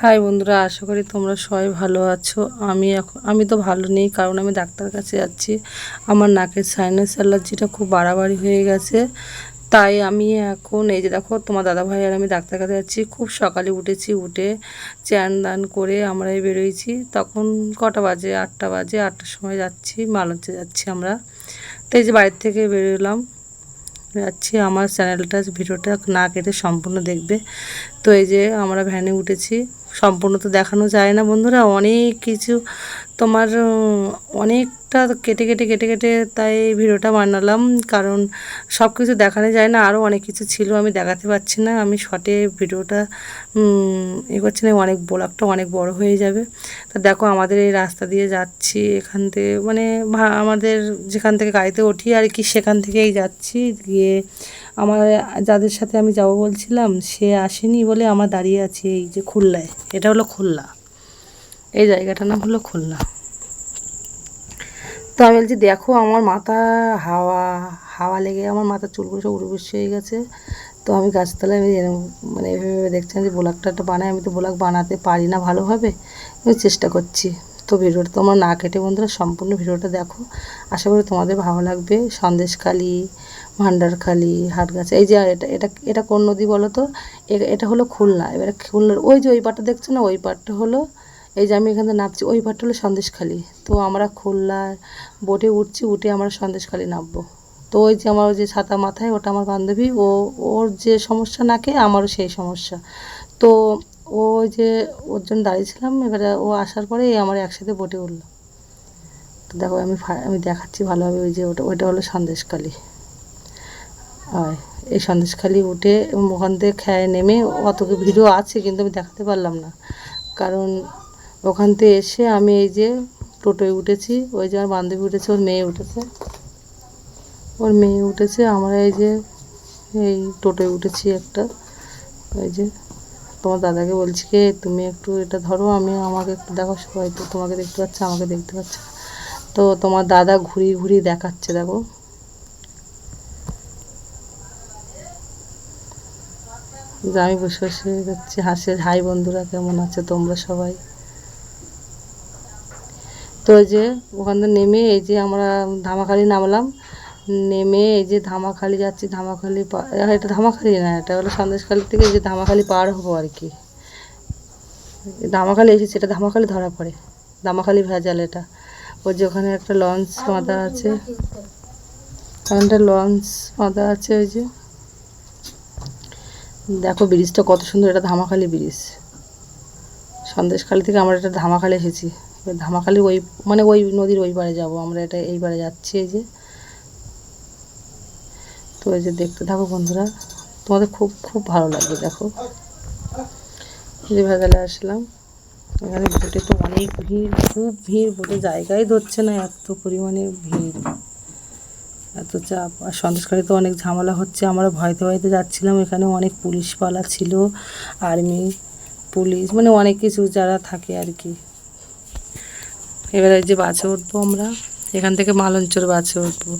High বন্ধুরা, আশা করি তোমরা সবাই ভালো আছো। আমি তো ভালো নেই, কারণ আমি ডাক্তার কাছে যাচ্ছি। আমার নাকের সাইনাস অ্যালার্জিটা খুব বাড়াবাড়ি হয়ে গেছে। তাই আমি এখন এই যে দেখো, তোমার দাদাভাই আর আমি ডাক্তার কাছে যাচ্ছি। খুব সকালে উঠেছি, উঠে চান দান করে আমরা বেরোইছি। তখন কটা বাজে? 8টা বাজে। 8টার সময় যাচ্ছি, মালঞ্চে যাচ্ছি আমরা। তো এই যে বাড়ির থেকে বেরোলাম, যাচ্ছি। আমার চ্যানেলটা ভিডিওটা না কেটে সম্পূর্ণ দেখবে। তো এই যে আমরা ভ্যানে উঠেছি। সম্পূর্ণ তো দেখানো যায় না বন্ধুরা, অনেক কিছু তোমার অনেকটা কেটে কেটে কেটে কেটে তাই ভিডিওটা বানালাম, কারণ সব কিছু দেখানো যায় না। আরও অনেক কিছু ছিল, আমি দেখাতে পারছি না। আমি শর্টে ভিডিওটা করছি না, অনেক ব্লগটা অনেক বড় হয়ে যাবে। তা দেখো, আমাদের এই রাস্তা দিয়ে যাচ্ছি। এখান থেকে মানে আমাদের যেখান থেকে গাড়িতে উঠি আর কি, সেখান থেকেই যাচ্ছি। গিয়ে আমার যাদের সাথে আমি যাব বলছিলাম, সে আসেনি বলে আমার দাঁড়িয়ে আছি এই যে খুলনায়। এটা হলো খুলনা, এই জায়গাটার নাম হলো খুলনা। তো আমি বলছি, দেখো আমার মাথা হাওয়া হাওয়া লেগে আমার মাথার চুলগুলো সব উড়ে বসে হয়ে গেছে। তো আমি গাছতলায় আমি মানে এভাবে দেখছিলাম যে ব্লগটা একটা বানাই। আমি তো ব্লগ বানাতে পারি না ভালোভাবে, আমি চেষ্টা করছি। তো ভিডিওটা তোমরা না কেটে বন্ধুরা সম্পূর্ণ ভিডিওটা দেখো, আশা করি তোমাদের ভালো লাগবে। সন্দেশখালি, ভান্ডারখালি, হাটগাছা, এই যে এটা এটা এটা কোন নদী বলো তো? এটা হলো খুলনা। এবারে খুলনার ওই যে ওই পাটটা দেখছো না, ওই পাটটা হলো, এই যে আমি এখানে নামছি, ওই পাটটা হলো সন্দেশখালি। তো আমরা খুলনার বোটে উঠছি, উঠে আমরা সন্দেশখালি নামবো। তো ওই যে আমার ওই যে ছাতা মাথায়, ওটা আমার বান্ধবী। ওর যে সমস্যা নাকে, আমারও সেই সমস্যা। তো ওই যে ওর জন্য দাঁড়িয়েছিলাম। এবারে ও আসার পরে আমার একসাথে বোটে উঠলো। তো দেখো, আমি দেখাচ্ছি ভালোভাবে। ওই যে ওইটা হলো সন্দেশখালি। আর এই সন্দেশখালি উঠে এবং ওখান থেকে খেয়ে নেমে, অত ভিডিও আছে কিন্তু আমি দেখাতে পারলাম না, কারণ ওখান থেকে এসে আমি এই যে টোটোয় উঠেছি। ওই যে আমার বান্ধবী উঠেছে, ওর মেয়ে উঠেছে, আমরা এই যে এই টোটোয় উঠেছি একটা। ওই যে তোমার দাদাকে বলছি, কে তুমি একটু এটা ধরো, আমাকে একটু দেখো। সবাই তো তোমাকে দেখতে পাচ্ছে, আমাকে দেখতে পাচ্ছে। তো তোমার দাদা ঘুরিয়ে ঘুরিয়ে দেখাচ্ছে, দেখো। যে আমি বসে বসে যাচ্ছি, হাসে। হাই বন্ধুরা, কেমন আছে তোমরা সবাই? তো এই যে ওখান থেকে নেমে এই যে আমরা ধামাখালি নামলাম। নেমে এই যে ধামাখালি যাচ্ছি। এটা ধামাখালি না, এটা হলো সন্দেশখালি থেকে এই যে ধামাখালি পার হবো আর কি। ধামাখালি এসেছি, এটা ধামাখালি ধরা পড়ে, ধামাখালি ভেজাল এটা। ওই যে ওখানে একটা লঞ্চ বাঁধা আছে, ওখানটা লঞ্চ বাঁধা আছে। ওই যে দেখো ব্রিজটা কত সুন্দর, এটা ধামাখালি ব্রিজ। সন্দেশখালি থেকে আমরা এটা ধামাখালি এসেছি। এবার ধামাখালি ওই মানে ওই নদীর ওই পারে যাবো আমরা, এটা এই পারে যাচ্ছি এই যে। তো এই যে দেখতে থাকো বন্ধুরা, তোমাদের খুব খুব ভালো লাগবে। দেখো, যে ভেজালে আসলাম। এখানে বোটে তো অনেক ভিড়, খুব ভিড়। বোটে জায়গায় ধরছে না, এত পরিমাণে ভিড়, এত চাপ। আর সন্দেশখালিতে অনেক ঝামেলা হচ্ছে। আমরা ভয়তে ভয়তে যাচ্ছিলাম। এখানে অনেক পুলিশপালা ছিল, আর্মি, পুলিশ, মানে অনেক কিছু যারা থাকে আর কি। এবারে যে বাসে উঠবো আমরা, এখান থেকে মালঞ্চর বাসে উঠবো।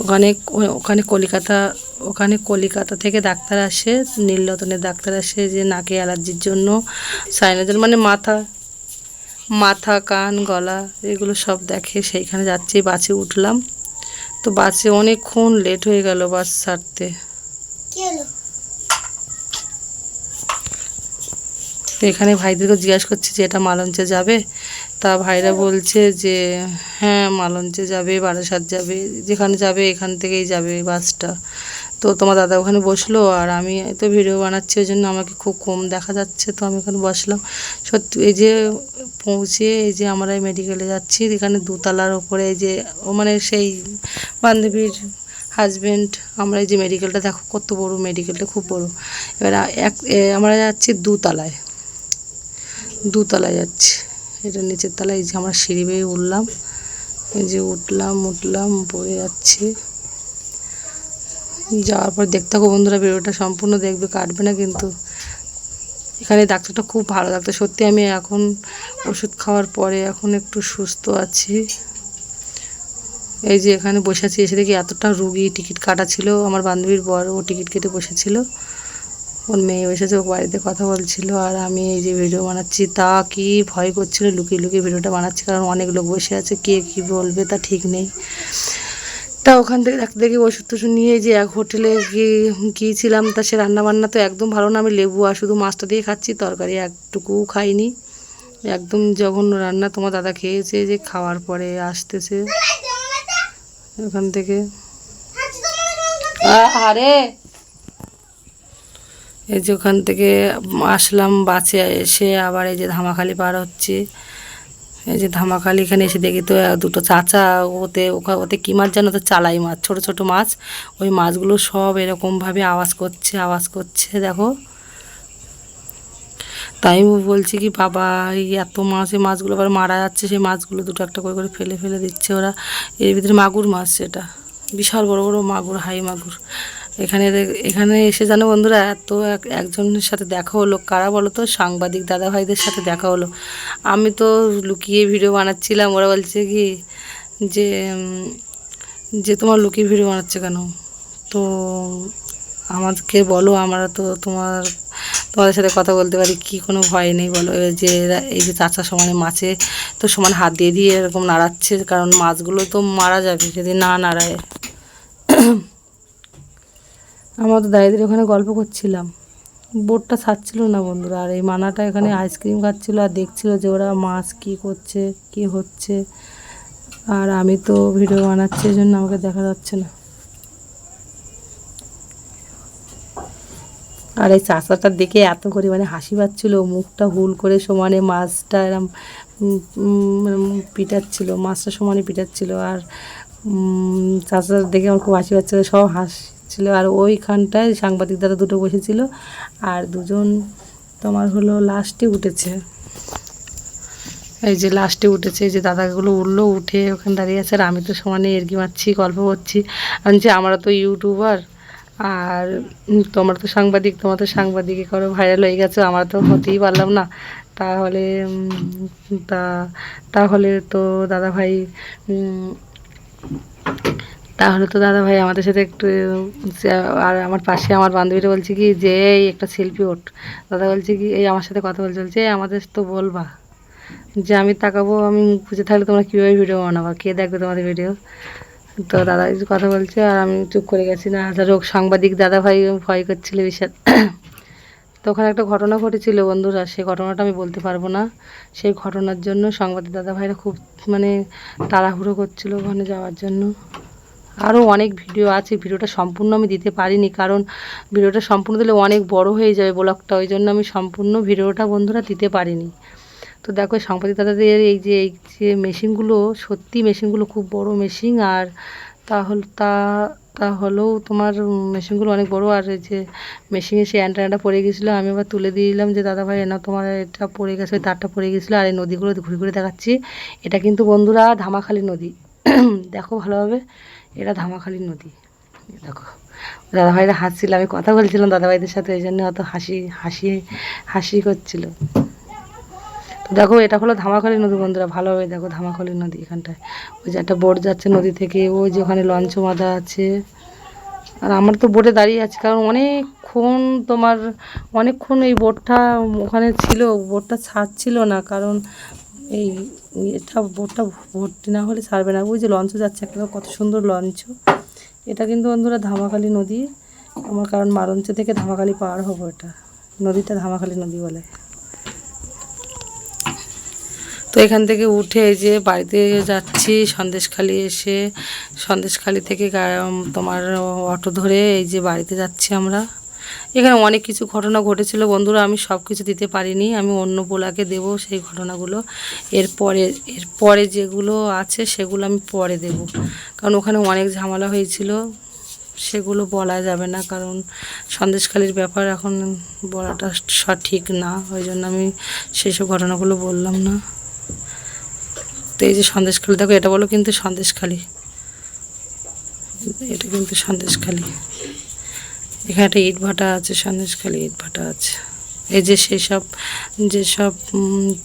ওখানে ওখানে কলিকাতা ওখানে কলিকাতা থেকে ডাক্তার আসে, নীলরতনের ডাক্তার আসে, যে নাকে অ্যালার্জির জন্য, সাইনাসের মানে মাথা কান গলা এগুলো সব দেখে। সেইখানে যাচ্ছি, বাসে উঠলাম। তো বাসে অনেকক্ষণ লেট হয়ে গেল বাস ছাড়তে। এখানে ভাইদেরকে জিজ্ঞাসা করছি যে এটা মালঞ্চে যাবে। তা ভাইরা বলছে যে হ্যাঁ মালঞ্চে যাবে, বারাসাত যাবে, যেখানে যাবে এখান থেকেই যাবে বাসটা। তো তোমার দাদা ওখানে বসলো, আর আমি তো ভিডিও বানাচ্ছি, ওই জন্য আমাকে খুব কম দেখা যাচ্ছে। তো আমি ওখানে বসলাম। সত্যি এই যে পৌঁছে এই যে আমরা মেডিকেলে যাচ্ছি। এখানে দোতলার ওপরে এই যে মানে সেই বান্ধবীর হাজব্যান্ড, আমরা এই যে মেডিকেলটা দেখো কত বড়, মেডিকেলটা খুব বড়। এবার আমরা যাচ্ছি দুতলায় যাচ্ছি। এটা নিচের তলায়। এই যে আমরা সিঁড়ি বেয়ে উঠলাম, এই যে উঠলাম পড়ে যাচ্ছি। যাওয়ার পর দেখতে থাকো বন্ধুরা, ভিডিওটা সম্পূর্ণ দেখবে, কাটবে না কিন্তু। এখানে ডাক্তারটা খুব ভালো ডাক্তার সত্যি। আমি এখন ওষুধ খাওয়ার পরে এখন একটু সুস্থ আছি। এই যে এখানে বসেছি, এসে দেখি এতটা রুগী, টিকিট কাটা ছিল। আমার বান্ধবীর বর, ও টিকিট কেটে বসেছিল। ওর মেয়ে এসেছে, ও বাড়িতে কথা বলছিল আর আমি এই যে ভিডিও বানাচ্ছি। তা কি ভয় করছিল, লুকিয়ে লুকিয়ে ভিডিওটা বানাচ্ছি, কারণ অনেক লোক বসে আছে, কে কী বলবে তা ঠিক নেই। তা ওখান থেকে ডাক্তার দেখি ওষুধ টষুধ নিয়ে যে এক হোটেলে গিয়েছিলাম, তা সে রান্নাবান্না তো একদম ভালো না। আমি লেবু আর শুধু মাছটা দিয়ে খাচ্ছি, তরকারি একটুকুও খাইনি, একদম জঘন্য রান্না। তোমার দাদা খেয়েছে, যে খাওয়ার পরে আসতেছে ওখান থেকে। আরে এই যে ওখান থেকে আসলাম বাসে এসে, আবার এই যে ধামাখালি পার হচ্ছি। এই যে ধামাখালি এখানে এসে দেখি তো দুটো চাচা ওতে কী মাছ জানো তো, চালাই মাছ, ছোট ছোট মাছ। ওই মাছগুলো সব এরকমভাবে আওয়াজ করছে দেখো। তাই আমি বলছি কি বাবা, এই এত মাছ, এই মাছগুলো আবার মারা যাচ্ছে। সেই মাছগুলো দুটো একটা করে করে ফেলে ফেলে দিচ্ছে ওরা। এর ভিতরে মাগুর মাছ, সেটা বিশাল বড় বড় মাগুর, হাই মাগুর। এখানে এসে জানো বন্ধুরা, এত একজনের সাথে দেখা হলো। কারা বলো তো, সাংবাদিক দাদা ভাইদের সাথে দেখা হলো। আমি তো লুকিয়ে ভিডিও বানাচ্ছিলাম, ওরা বলছে কি যে যে তোমার লুকিয়ে ভিডিও বানাচ্ছে কেন, তো আমাদেরকে বলো, আমরা তো তোমাদের সাথে কথা বলতে পারি, কি কোনো ভয় নেই বলো। যে এই যে চাচা সমানে মাছে তো সমান হাত দিয়ে দিয়ে এরকম নাড়াচ্ছে, কারণ মাছগুলো তো মারা যাবে যদি না নাড়ায়। আমরা তো দাদিদের ওখানে গল্প করছিলাম, বোটটা ছাড়ছিল না বন্ধুরা। আর এই মানাটা এখানে আইসক্রিম খাচ্ছিলো আর দেখছিল যে ওরা মাছ কী করছে, কী হচ্ছে। আর আমি তো ভিডিও বানাচ্ছি, এই জন্য আমাকে দেখা যাচ্ছে না। আর এই চাচাটার দেখে এত পরিমাণে হাসি পাচ্ছিল, মুখটা হুল করে সমানে মাছটা এরম পিটাচ্ছিল, মাছটা সমানে পিটাচ্ছিল। আর চাচার দেখে আমার খুব হাসি পাচ্ছিলো, সব হাসছিল। আর ওইখানটায় সাংবাদিক দাদা দুটো বসেছিল, আর দুজন তোমার হলো লাস্টে উঠেছে। এই যে লাস্টে উঠেছে, এই যে দাদাগুলো উঠলো, উঠে ওখানে দাঁড়িয়ে আছে। আর আমি তো সমানে এরকি মারছি, গল্প করছি। আমি যে আমরা তো ইউটিউবার, আর তোমরা তো সাংবাদিক, তোমার তো সাংবাদিকে করো, ভাইরাল হয়ে গেছো, আমরা তো হতেই পারলাম না। তাহলে তা তাহলে তো দাদা ভাই আমাদের সাথে একটু। আর আমার পাশে আমার বান্ধবীরা বলছে কি যে এই একটা সেলফি ওঠ। দাদা বলছে কি, এই আমার সাথে কথা বলছে আমাদের তো বলবা, যে আমি তাকাবো, আমি মুখ বুঝে থাকলে তোমরা কীভাবে ভিডিও বানাবা, কে দেখবে তোমাদের ভিডিও। তো দাদা কিছু কথা বলছে আর আমি চুপ করে গেছি। না রোগ সাংবাদিক দাদা ভাই ভয় করছিল বিশাল। তো ওখানে একটা ঘটনা ঘটেছিল বন্ধুরা, সেই ঘটনাটা আমি বলতে পারবো না। সেই ঘটনার জন্য সাংবাদিক দাদা ভাইরা খুব মানে তাড়াহুড়ো করছিল ওখানে যাওয়ার জন্য। আরও অনেক ভিডিও আছে, ভিডিওটা সম্পূর্ণ আমি দিতে পারিনি, কারণ ভিডিওটা সম্পূর্ণ দিলে অনেক বড় হয়ে যাবে ব্লগটা, ওই জন্য আমি সম্পূর্ণ ভিডিওটা বন্ধুরা দিতে পারিনি। তো দেখো সাংবাদিক দাদাদের এই যে মেশিনগুলো, সত্যি মেশিনগুলো খুব বড় মেশিন। আর তা হলেও তোমার মেশিনগুলো অনেক বড়। আর এই যে মেশিনে সেই অ্যান্টেনাটা পড়ে গেছিলো, আমি আবার তুলে দিয়ে দিলাম যে দাদা ভাই না তোমার এটা পড়ে গেছে, ওই তারটা পড়ে গেছিলো। আর এই নদীগুলো ঘুরে ঘুরে দেখাচ্ছি, এটা কিন্তু বন্ধুরা ধামাখালি নদী। দেখো ভালোভাবে, এটা ধামাখালি নদী। দেখো দাদাভাইরা হাসছিল, আমি কথা বলছিলাম দাদাভাইদের সাথে, এই জন্য অত হাসি করছিল। তো দেখো এটা হলো ধামাখালি নদী বন্ধুরা, ভালোভাবে দেখো ধামাখালি নদী। এখানটায় ওই যে একটা বোট যাচ্ছে নদী থেকে, ওই যে ওখানে লঞ্চ বাঁধা আছে। আর আমরা তো বোটে দাঁড়িয়ে আছি, কারণ অনেকক্ষণ এই বোটটা ওখানে ছিল, বোটটা ছাড়ছিল না, কারণ এই বোটটা ভর্তি না হলে ছাড়বে না। ওই যে লঞ্চ যাচ্ছে একটা, কত সুন্দর লঞ্চ। এটা কিন্তু বন্ধুরা ধামাখালি নদী আমার, কারণ মারঞ্চ থেকে ধামাখালি পার হবো, এটা নদীটা ধামাখালি নদী বলে। তো এখান থেকে উঠে এই যে বাড়িতে যাচ্ছি, সন্দেশখালি থেকে তোমার অটো ধরে এই যে বাড়িতে যাচ্ছি আমরা। এখানে অনেক কিছু ঘটনা ঘটেছিল বন্ধুরা, আমি সব কিছু দিতে পারিনি, আমি অন্য বোলাকে দেবো সেই ঘটনাগুলো। এরপরে যেগুলো আছে সেগুলো আমি পরে দেব, কারণ ওখানে অনেক ঝামেলা হয়েছিল, সেগুলো বলা যাবে না, কারণ সন্দেশখালির ব্যাপার এখন বলাটা সঠিক না, ওই জন্য আমি সেসব ঘটনাগুলো বললাম না। তো এই যে সন্দেশখালি দেখো, এটা বলো কিন্তু সন্দেশখালি, এটা কিন্তু সন্দেশখালি। এখানে একটা ইট ভাটা আছে, সন্দেশখালি ইট ভাটা আছে। এই যে যেসব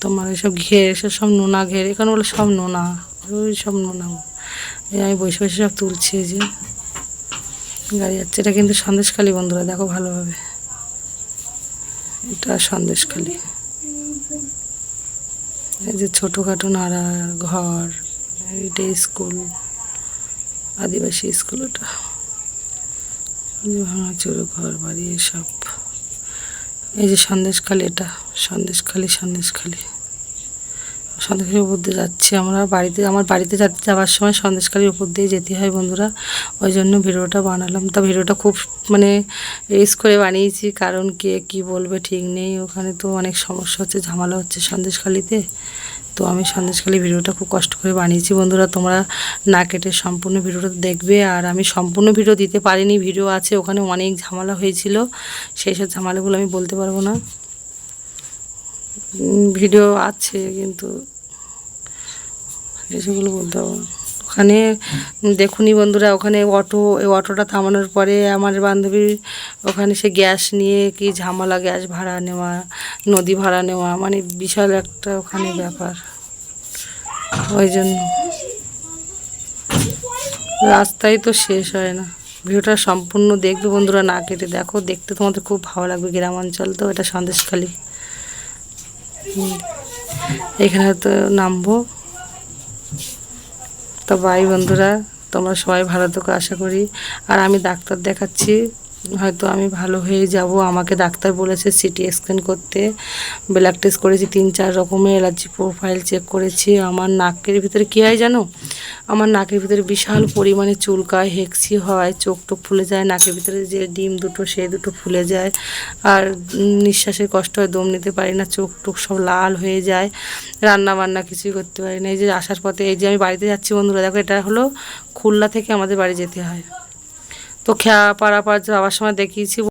তোমার এসব ঘের, এসব সব নোনা ঘের, এখানে বলে সব নোনা, ওই সব নোনা। আমি বসে বসে সব তুলছি, এই যে গাড়ি যাচ্ছে, এটা কিন্তু সন্দেশখালি বন্ধুরা, দেখো ভালোভাবে। এটা সন্দেশখালি। এই যে ছোটোখাটো নাড়া ঘর, এটা স্কুল, আদিবাসী স্কুল। ওটা ভাঙাচোর ঘর বাড়ি এসব। এই যে সন্দেশখালি, এটা সন্দেশখালি। সন্দেশখালির উপর দিয়ে যাচ্ছি আমরা বাড়িতে। আমার বাড়িতে যাওয়ার সময় সন্দেশখালির উপর দিয়ে যেতে হয় বন্ধুরা, ওই জন্য ভিডিওটা বানালাম। তা ভিডিওটা খুব মানে রিস্ক করে বানিয়েছি, কারণ কে কী বলবে ঠিক নেই। ওখানে তো অনেক সমস্যা হচ্ছে, ঝামেলা হচ্ছে সন্দেশখালিতে। তো আমি সন্দেশখালি ভিডিওটা খুব কষ্ট করে বানিয়েছি বন্ধুরা। তোমরা না কেটে সম্পূর্ণ ভিডিওটা দেখবে। আর আমি সম্পূর্ণ ভিডিও দিতে পারিনি, ভিডিও আছে ওখানে অনেক ঝামেলা হয়েছিল, সেই সব ঝামেলাগুলো আমি বলতে পারবো না। ভিডিও আছে কিন্তু এসবগুলো বলতে পারবো না। ওখানে দেখুনি বন্ধুরা, ওখানে এই অটোটা থামানোর পরে আমার বান্ধবীর ওখানে সে গ্যাস নিয়ে কি ঝামেলা, গ্যাস ভাড়া নেওয়া, নদী ভাড়া নেওয়া, মানে বিশাল একটা ওখানে ব্যাপার। ওই জন্য রাস্তায় তো শেষ হয় না। ভিডিওটা সম্পূর্ণ দেখবে বন্ধুরা, না কেটে দেখো, দেখতে তোমাদের খুব ভালো লাগবে। গ্রাম অঞ্চল তো, এটা সন্দেশখালি। এখানে তো নামবো। তো বাই বন্ধুরা, তোমরা সবাই ভালো থেকো আশা করি। আর আমি ডাক্তার দেখাচ্ছি, হয়তো আমি ভালো হয়ে যাব। আমাকে ডাক্তার বলেছে সিটি স্ক্যান করতে, ব্লাড টেস্ট করেছি, 3-4 রকমের অ্যালার্জি প্রোফাইল চেক করেছি। আমার নাকের ভিতরে কী হয় জানো, আমার নাকের ভিতরে বিশাল পরিমাণে চুলকায়, হেক্সি হয়, চোখ টোক ফুলে যায়, নাকের ভিতরে যে ডিম দুটো সেই দুটো ফুলে যায়, আর নিঃশ্বাসের কষ্ট হয়, দম নিতে পারি না, চোখ টোক সব লাল হয়ে যায়, রান্না বান্না কিছুই করতে পারি না। এই যে আসার পথে, এই যে আমি বাড়িতে যাচ্ছি বন্ধুরা, দেখো এটা হলো খুলনা থেকে আমাদের বাড়ি যেতে হয়। তো পাড়াপাড় যাওয়ার সময় দেখিয়েছি।